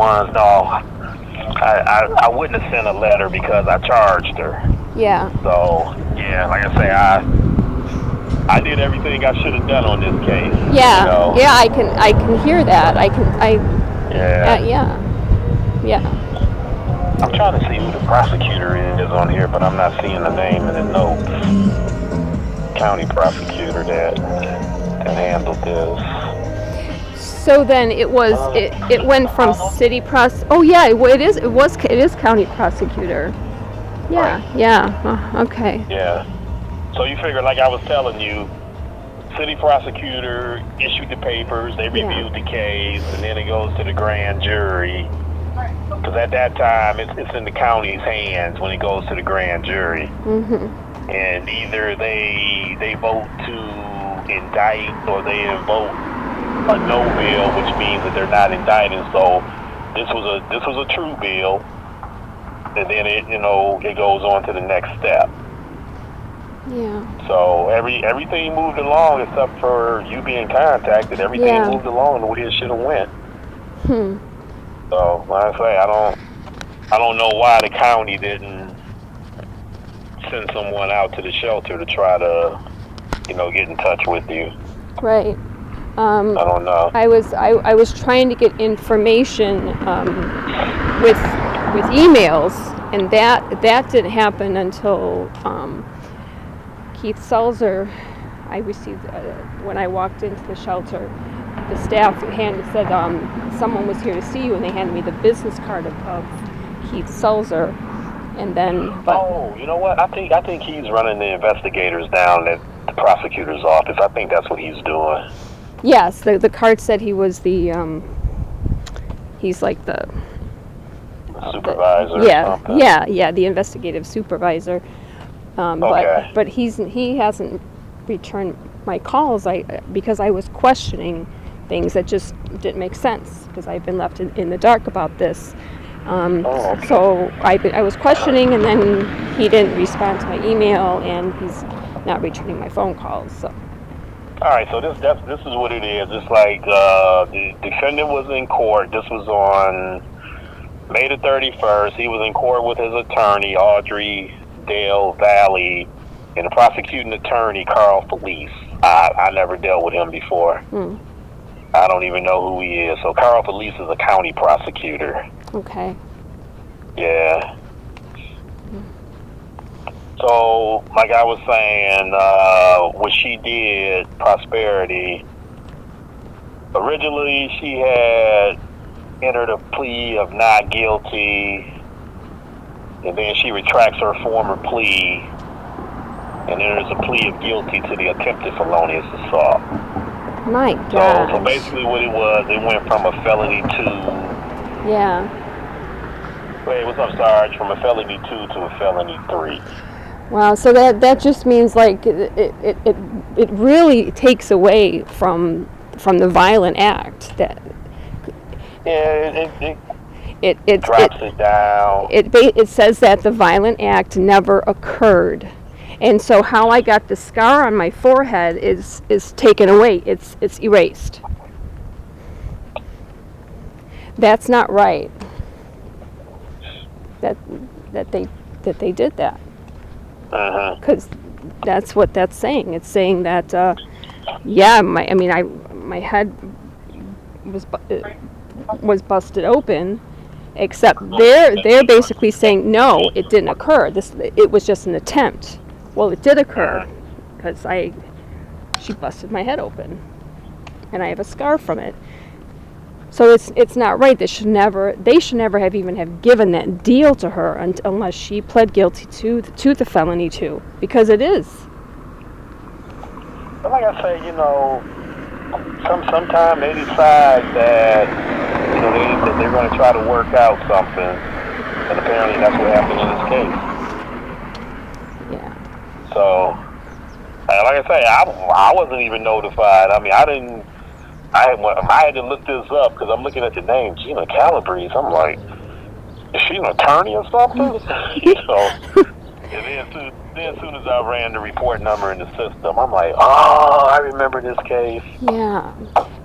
ones. No, I wouldn't have sent a letter because I charged her. Yeah. So yeah, like I say, I did everything I should have done on this case. Yeah. You know? Yeah. I can hear that. Yeah. Yeah. I'm trying to see who the prosecutor is on here, but I'm not seeing the name in the notes. County prosecutor that handled this. So then it went from city Oh yeah, it is county prosecutor. Yeah. Right. Yeah. Okay. Yeah. So you figure, like I was telling you, city prosecutor issued the papers, they reviewed the case, and then it goes to the grand jury. Because at that time, it's in the county's hands when it goes to the grand jury. Mm-hmm. And either they vote to indict or they vote a no bill, which means that they're not indicting. So this was a true bill, and then it goes on to the next step. Yeah. So everything moved along except for you being contacted. Everything moved along the way it should have went. So like I say, I don't know why the county didn't send someone out to the shelter to try to get in touch with you. Right. I don't know. I was trying to get information with emails, and that didn't happen until Keith Selzer. I received when I walked into the shelter. The staff said someone was here to see you, and they handed me the business card of Keith Selzer, and then. Oh, you know what? I think he's running the investigators down at the prosecutor's office. I think that's what he's doing. Yes, the card said he was the he's like the supervisor. The investigative supervisor. Okay. But he hasn't returned my calls because I was questioning things that just didn't make sense because I've been left in the dark about this. Okay. So I was questioning, and then he didn't respond to my email, and he's not returning my phone calls. So. All right, so this is what it is. It's like the defendant was in court. This was on May the 31st. He was in court with his attorney, Audrey Dale Valley, and the prosecuting attorney, Carl Felice. I never dealt with him before. I don't even know who he is. So Carl Felice is a county prosecutor. Okay. Yeah. So, like I was saying, what she did, Prosperity, originally she had entered a plea of not guilty, and then she retracts her former plea, and there's a plea of guilty to the attempted felonious assault. My God. So basically what it was, it went from a felony 2. Yeah. Wait, what's up, Sarge? From a felony 2 to a felony 3. Wow, so that just means like it really takes away from the violent act. That it drops it down. It says that the violent act never occurred, and so how I got the scar on my forehead is taken away. It's erased. That's not right. That they did that. Because that's what that's saying. It's saying that, my head was busted open, except they're basically saying no, it didn't occur. It was just an attempt. Well, it did occur because she busted my head open, and I have a scar from it. So it's not right. They should never have given that deal to her unless she pled guilty to the felony 2, because it is. But like I say, sometimes they decide that that they're going to try to work out something, and apparently that's what happened in this case. Yeah. So, like I say, I wasn't even notified. I mean, I had to look this up because I'm looking at the name Gina Calabrese. I'm like, is she an attorney or something? And then as soon as I ran the report number in the system, I'm like, oh, I remember this case. Yeah.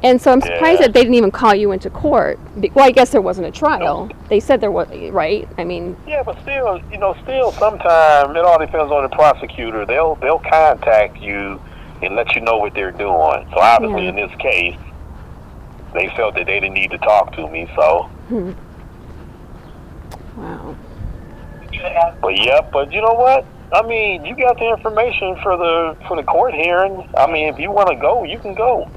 And so I'm surprised that they didn't even call you into court. Well, I guess there wasn't a trial. They said there was, right? I mean. Yeah, but still, still sometimes it all depends on the prosecutor. They'll contact you and let you know what they're doing. So obviously, in this case, they felt that they didn't need to talk to me. So. Wow. But you know what? I mean, you got the information for the court hearing. I mean, if you want to go, you can go.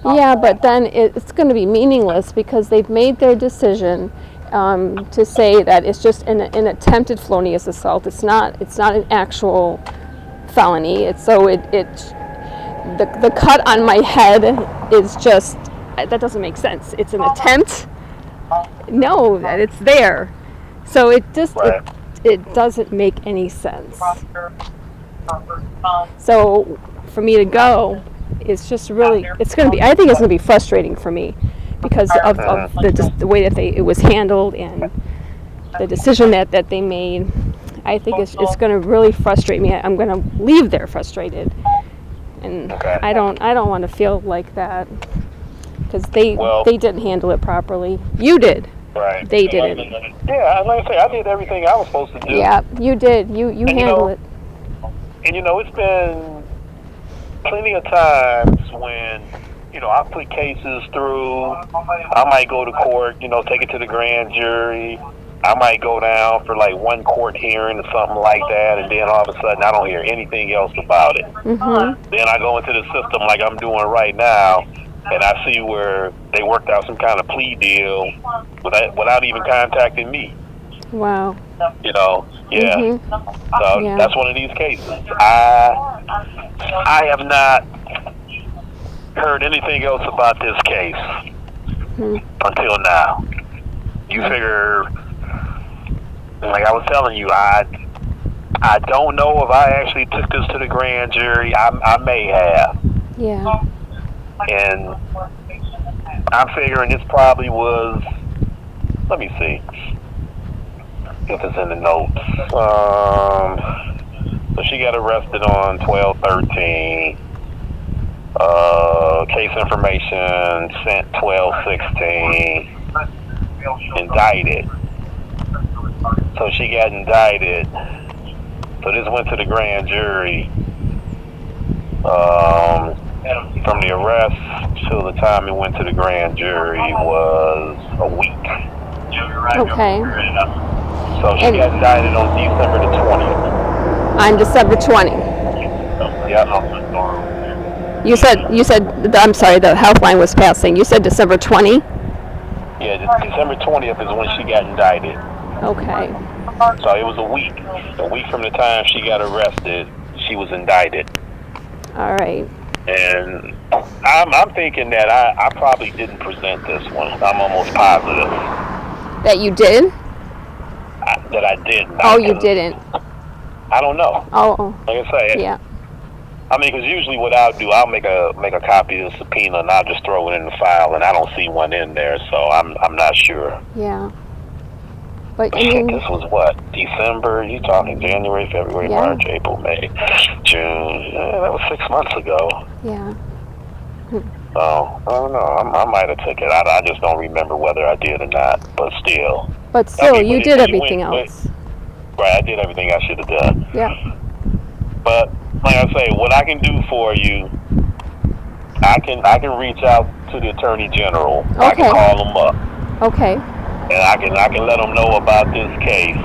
Yeah, but then it's going to be meaningless because they've made their decision to say that it's just an attempted felonious assault. It's not an actual felony. The cut on my head is just, that doesn't make sense. It's an attempt. No, it's there. So it just it doesn't make any sense. So for me to go, it's just really, it's going to be, I think it's going to be frustrating for me because of the way that it was handled and the decision that they made. I think it's going to really frustrate me. I'm going to leave there frustrated, and I don't want to feel like that because they didn't handle it properly. You did. Right. They didn't. Yeah, like I say, I did everything I was supposed to do. Yeah, you did. You handled it. And it's been plenty of times when, I put cases through. I might go to court, take it to the grand jury. I might go down for like one court hearing or something like that, and then all of a sudden I don't hear anything else about it. Mm-hmm. Then I go into the system like I'm doing right now, and I see where they worked out some kind of plea deal without even contacting me. Wow. Mm-hmm. So that's one of these cases. I have not heard anything else about this case until now. You figure, like I was telling you, I don't know if I actually took this to the grand jury. I may have. Yeah. And I'm figuring this probably was, let me see if it's in the notes. So she got arrested on 12/13. Case information sent 12/16. Indicted. So she got indicted. So this went to the grand jury. From the arrest till the time it went to the grand jury was a week. Okay. So she got indicted on December the 20th. On December 20th. Yep. You said, I'm sorry, the health line was passing. You said December 20? Yeah, December 20th is when she got indicted. Okay. So it was a week. A week from the time she got arrested, she was indicted. All right. And I'm thinking that I probably didn't present this one. I'm almost positive. That you did? That I didn't. Oh, you didn't. I don't know. Oh. Like I say. Yeah. I mean, because usually what I'll do, I'll make a copy of the subpoena and I'll just throw it in the file, and I don't see one in there, so I'm not sure. Yeah. But this was what? December? You talking January, February, March, April, May, June? Yeah, that was 6 months ago. Yeah. So I don't know. I might have took it. I just don't remember whether I did or not. But still. But still, I mean, you did everything else. Right, I did everything I should have done. Yeah. But like I say, what I can do for you, I can reach out to the Attorney General. Okay. I can call him up. Okay. And I can let him know about this case.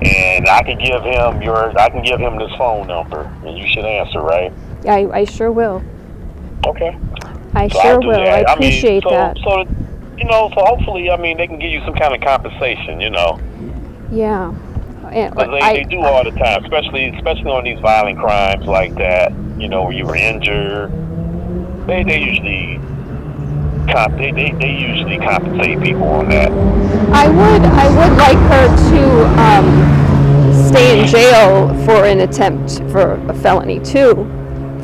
And I can give him this phone number, and you should answer, right? Yeah, I sure will. Okay. I sure will. I appreciate that. So hopefully, they can give you some kind of compensation, Yeah. Because they do all the time, especially on these violent crimes like that, where you were injured. They usually compensate people on that. I would like her to stay in jail for an attempt for a felony too,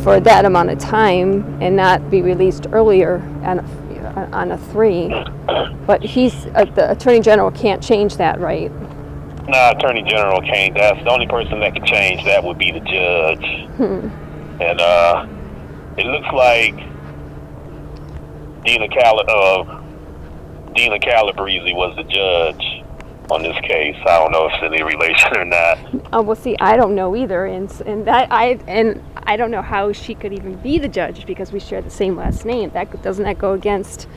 for that amount of time, and not be released earlier on a 3. But the Attorney General can't change that, right? No, Attorney General can't. That's the only person that can change that would be the judge. And it looks like Dina Calabrese was the judge on this case. I don't know if it's any relation or not. Well, see, I don't know either, and I don't know how she could even be the judge because we share the same last name. Doesn't that go against,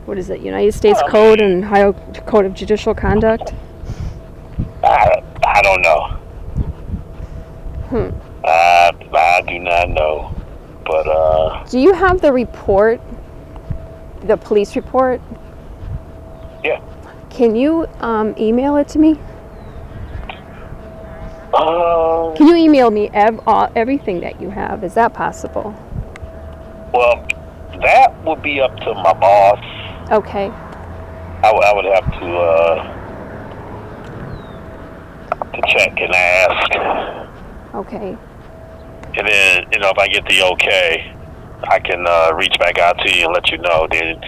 what is it, United States Code and Ohio Code of Judicial Conduct? I don't know. I do not know. But do you have the report, the police report? Yeah. Can you email it to me? Can you email me everything that you have? Is that possible? Well, that would be up to my boss. Okay. I would have to check and ask. Okay. And then, if I get the okay, I can reach back out to you and let you know. Then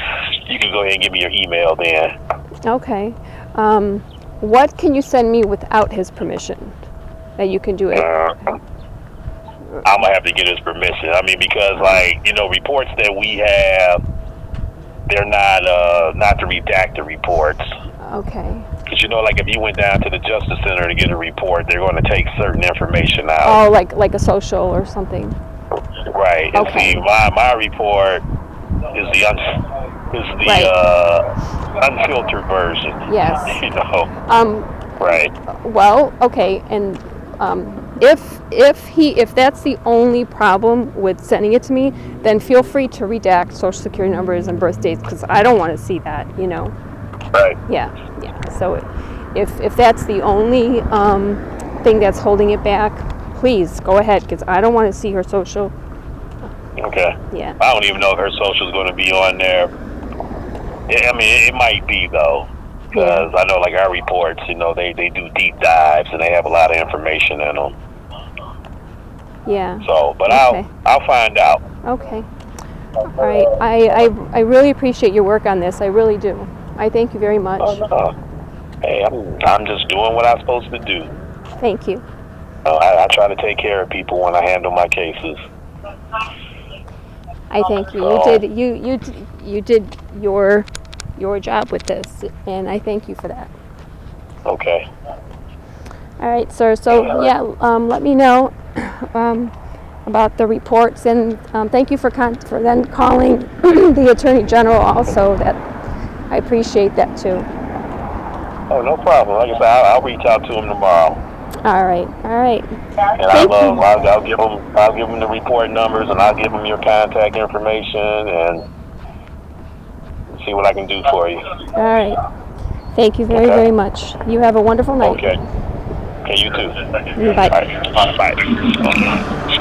you can go ahead and give me your email then. Okay. What can you send me without his permission? That you can do it? I'm gonna have to get his permission. I mean, because reports that we have, they're not the redacted reports. Okay. Because if you went down to the Justice Center to get a report, they're going to take certain information out. Oh, like a social or something. Right. And Okay. see, my report is the unfiltered version. Yes. Right. Well, okay, and if that's the only problem with sending it to me, then feel free to redact social security numbers and birth dates because I don't want to see that. Right. Yeah. So if that's the only thing that's holding it back, please go ahead because I don't want to see her social. Okay. Yeah. I don't even know if her social is going to be on there. I mean, it might be though. Because I know, our reports, they do deep dives and they have a lot of information in them. Yeah. So, but okay. I'll find out. Okay. All right. I really appreciate your work on this. I really do. I thank you very much. Hey, I'm just doing what I'm supposed to do. Thank you. I try to take care of people when I handle my cases. I thank you. You did your job with this, and I thank you for that. Okay. All right, sir. So let me know about the reports, and thank you for then calling the Attorney General also. That I appreciate that too. Oh, no problem. Like I said, I'll reach out to him tomorrow. All right. And I'll give him the report numbers, and I'll give him your contact information, and see what I can do for you. All right. Thank you very much. You have a wonderful night. Okay. Okay, you too. Bye. All right. Bye. Okay.